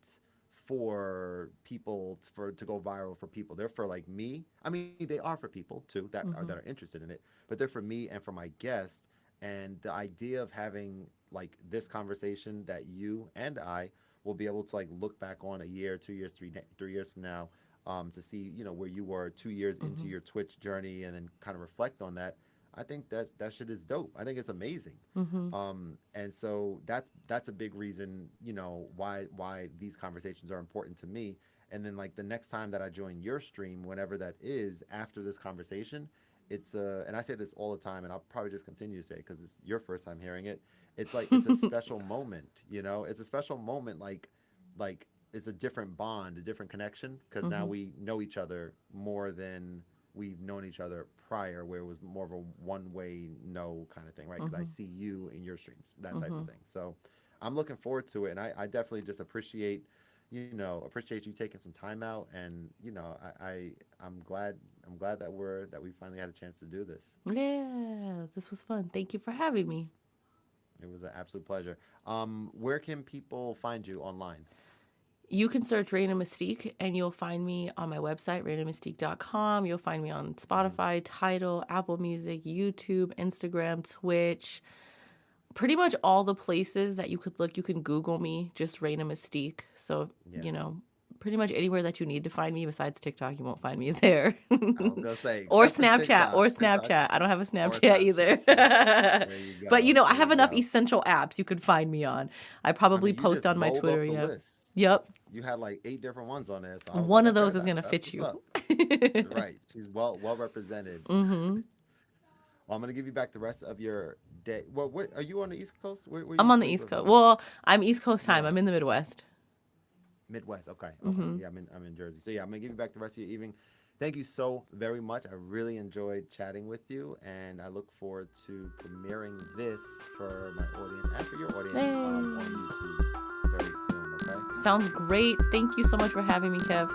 for people for to go viral for people. They're for like me. I mean, they are for people too that Mm-hmm. are interested in it, but they're for me and for my guests. And the idea of having like this conversation that you and I will be able to like look back on a year, 2 years, 3 years from now, to see where you were 2 years into Mm-hmm. your Twitch journey, and then kind of reflect on that. I think that shit is dope. I think it's amazing. Mm-hmm. And so that's a big reason, why these conversations are important to me. And then like the next time that I join your stream, whenever that is after this conversation, it's and I say this all the time, and I'll probably just continue to say because it's your first time hearing it. It's like it's a special moment, It's a special moment, like it's a different bond, a different connection, because now Mhm. we know each other more than we've known each other prior, where it was more of a one-way no kind of thing, right? Because I Mhm. see you in your streams, that type of Mhm. thing. So I'm looking forward to it, and I definitely just appreciate, appreciate you taking some time out, and I'm glad that we finally had a chance to do this. Yeah, this was fun. Thank you for having me. It was an absolute pleasure. Where can people find you online? You can search Reina Mystique and you'll find me on my website, ReinaMystique.com. You'll find me on Hmm. Spotify, Tidal, Apple Music, YouTube, Instagram, Twitch. Pretty much all the places that you could look, you can Google me, just Reina Mystique. So, Yeah, pretty much anywhere that you need to find me besides TikTok, you won't find me there. I was gonna say, Or except for Snapchat, TikTok, or TikTok Snapchat. I don't have a or Snapchat Snapchat. either. There you But, go. I There have you enough go. essential apps you could find me on. I I probably mean, you post just on my rolled Twitter, off the yeah. list. Yep. You had like 8 different ones on there, so I was like, One of okay, those is going to that's fit what's you. up. Right. She's well represented. Hmm. Well, I'm gonna give you back the rest of your day. Well, are you on the East Coast? I'm on the Where you East living Coast. at? Well, I'm East Coast You're time. on I'm the in the Midwest. Midwest. Okay, okay. Hmm. Yeah, I'm in Jersey. So yeah, I'm gonna give you back the rest of your evening. Thank you so very much. I really enjoyed chatting with you, and I look forward to premiering this for my audience and for your audience on Hey. YouTube very soon. Okay. Sounds great. Thank you so much for having me, Kev.